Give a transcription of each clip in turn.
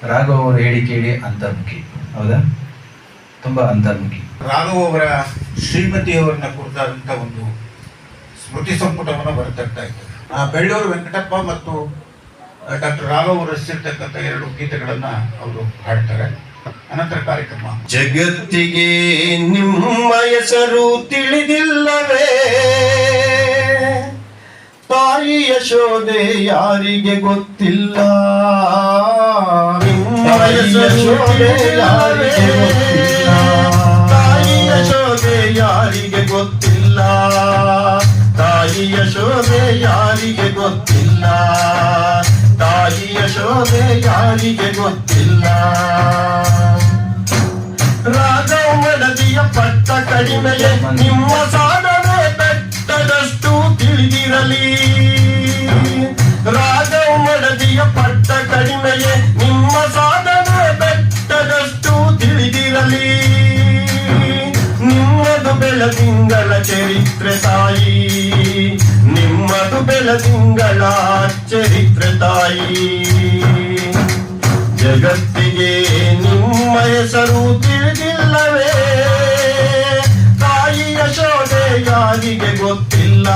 ರಾಘವ್ ಅವರು ಹೇಳಿ ಕೇಳಿ ಅಂತರ್ಮುಖಿ, ಹೌದಾ? ತುಂಬ ಅಂತರ್ಮುಖಿ. ರಾಘವ್ ಅವರ ಶ್ರೀಮತಿಯವರನ್ನ ಕುರಿತಾದಂಥ ಒಂದು ಸ್ಮೃತಿ ಸಂಪುಟವನ್ನು ಬರೆತರ್ತಾ ಇದ್ದಾರೆ. ಬೆಳ್ಳೂರು ವೆಂಕಟಪ್ಪ ಮತ್ತು ಡಾಕ್ಟರ್ ರಾಘವ್ ಅವರು ರಚಿಸಿರ್ತಕ್ಕಂಥ 2 ಗೀತೆಗಳನ್ನು ಅವರು ಹಾಡ್ತಾರೆ. ಅನಂತರ ಕಾರ್ಯಕ್ರಮ. ಜಗತ್ತಿಗೆ ನಿಮ್ಮ ಹೆಸರು ತಿಳಿದಿಲ್ಲವೇ, ತಾಯಿ ಯಶೋದೆ ಯಾರಿಗೆ ಗೊತ್ತಿಲ್ಲ, ನಿಮ್ಮ ಯಶೋದೆ ಯಾರಿಗೆ ಗೊತ್ತಿಲ್ಲ, ತಾಯಿ ಯಶೋದೆ ಯಾರಿಗೆ ಗೊತ್ತಿಲ್ಲ, ತಾಯಿ ಯಶೋದೆ ಯಾರಿಗೆ ಗೊತ್ತಿಲ್ಲ, ತಾಯಿ ಯಶೋದೆ ಯಾರಿಗೆ ಗೊತ್ತಿಲ್ಲ. ರಾಘವ್ ಮಡದಿಯ ಪಟ್ಟ ಕಡಿಮೆಯೇ ನಿಮ್ಮ ಸಾಧನೆ ಬೆಟ್ಟದಷ್ಟು ತಿಳಿದಿರಲಿ, ರಾಘವ್ ಮಡದಿಯ ಪಟ್ಟ ಕಡಿಮೆಯೇ ನಿಮ್ಮ ಸಾಧನೆ ಬೆಟ್ಟದಷ್ಟು ತಿಳಿದಿರಲಿ. ನಿಮ್ಮದು ಬೆಳದಿಂಗಳ ಚರಿತ್ರೆ ತಾಯಿ, ನಿಮ್ಮದು ಬೆಳದಿಂಗಳ ಚರಿತ್ರೆ ತಾಯಿ. ಜಗತ್ತಿಗೆ ನಿಮ್ಮ ಹೆಸರು ತಿಳಿದಿಲ್ಲವೇ, ತಾಯಿ ಯಶೋದೆ ಯಾರಿಗೆ ಗೊತ್ತಿಲ್ಲ,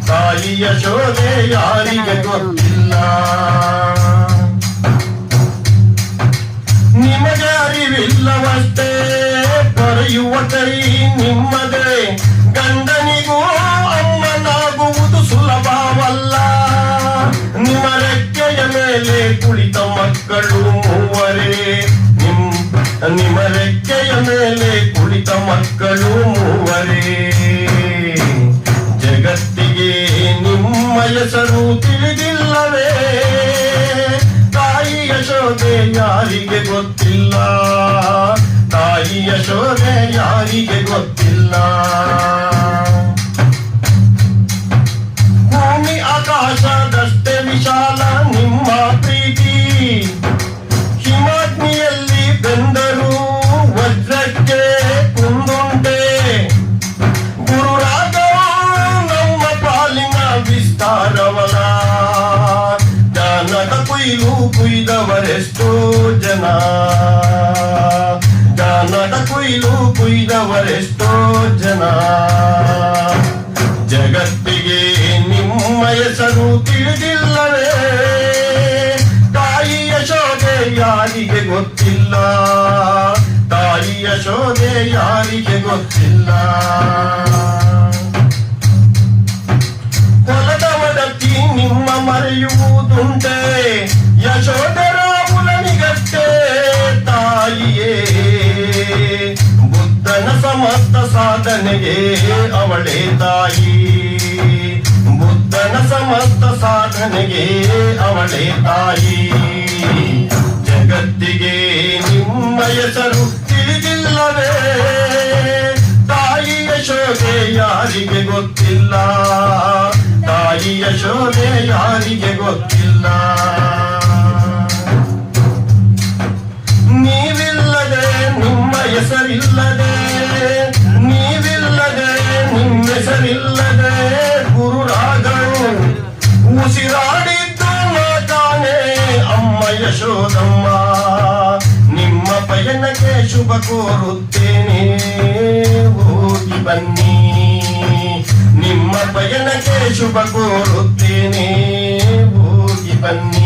ತಾಯಿ ಯಶೋದೆ ಯಾರಿಗೆ ಗೊತ್ತಿಲ್ಲ. ನಿಮಗೆ ಅರಿವಿಲ್ಲವಷ್ಟೇ ಪೊರೆಯುವ ಕೈ ನಿಮ್ಮದೇ, ಗಂಡನಿಗೂ ಅಮ್ಮನಾಗುವುದು ಸುಲಭವಲ್ಲ. ನಿಮ್ಮ ರೆಕ್ಕೆಯ ಮೇಲೆ ಕುಳಿತ ಮಕ್ಕಳು ಮೂವರೇ, ನಿಮ್ಮ ರೆಕ್ಕೆಯ ಮೇಲೆ ಕುಳಿತ ಮಕ್ಕಳು ಮೂವರೇ. ಜಗತ್ತಿಗೆ ನಿಮ್ಮ ಹೆಸರು ತಿಳಿದಿಲ್ಲವೇ, ತಾಯಿ ಯಶೋದೆ ಯಾರಿಗೆ ಗೊತ್ತಿಲ್ಲ, ತಾಯಿ ಯಶೋದೆ ಯಾರಿಗೆ ಗೊತ್ತಿಲ್ಲ. ಭೂಮಿ ಆಕಾಶದಷ್ಟೇ ವಿಶಾಲ ನಿಮ್ಮ ಪ್ರೀತಿ, ಹಿಮಾಗ್ನಿಯಲ್ಲಿ ಬೆಂದರು ವಜ್ರಕ್ಕೆ ಕುಂದುಂಟೆ. ಗುರು ರಾಘವ ನಮ್ಮ ಪಾಲಿನ ವಿಸ್ತಾರವನ, ಜ್ಞಾನದ ಕೊಯ್ಲು ಕುಯ್ದವರೆಷ್ಟೋ ಜನ, ಜ್ಞಾನದ ಕೊಯ್ಲು ಕುಯ್ದವರೆಷ್ಟೋ ಜನ. ಜಗತ್ತಿಗೆ ನಿಮ್ಮ ಹೆಸರು ತಿಳಿದಿಲ್ಲವೇ, ತಾಯಿ ಯಶೋದೆ ಯಾರಿಗೆ ಗೊತ್ತಿಲ್ಲ, ತಾಯಿ ಯಶೋದೆ ಯಾರಿಗೆ ಗೊತ್ತಿಲ್ಲ. ಹೊಲದ ಒಡತಿ ನಿಮ್ಮ ಮರೆಯುವುದುಂಟೆ, ಯಶೋಧರ ಮುಲನಿಗಷ್ಟೇ ತಾಯಿಯೇ. ಬುದ್ಧನ ಸಮಸ್ತ ಸಾಧನೆಗೆ ಅವಳೇ ತಾಯಿ, ಬುದ್ಧನ ಸಮಸ್ತ ಸಾಧನೆಗೆ ಅವಳೇ ತಾಯಿ. ಜಗತ್ತಿಗೆ ನಿಮ್ಮ ಹೆಸರು ತಿಳಿದಿಲ್ಲವೇ, ತಾಯಿ ಯಶೋದೆ ಯಾರಿಗೆ ಗೊತ್ತಿಲ್ಲ, ತಾಯಿ ಯಶೋದೆ ಯಾರಿಗೆ ಗೊತ್ತಿಲ್ಲ. ನೀವಿಲ್ಲದೆ ನಿಮ್ಮ ಹೆಸರಿಲ್ಲದೆ, ನೀವಿಲ್ಲದೆ ನಿಮ್ಮ ಹೆಸರಿಲ್ಲದೆ ಗುರು ರಾಘವ್ ಉಸಿರಾಡಿದ್ದು ತಾನೇ ಅಮ್ಮ ಯಶೋದಮ್ಮ. ನಿಮ್ಮ ಪಯಣಕ್ಕೆ ಶುಭ ಕೋರುತ್ತೇನೆ, ಹೋಗಿ ಬನ್ನಿ, ನಿಮ್ಮ ಪಯಣಕ್ಕೆ ಶುಭ ಕೋರುತ್ತೇನೆ, ಹೋಗಿ ಬನ್ನಿ.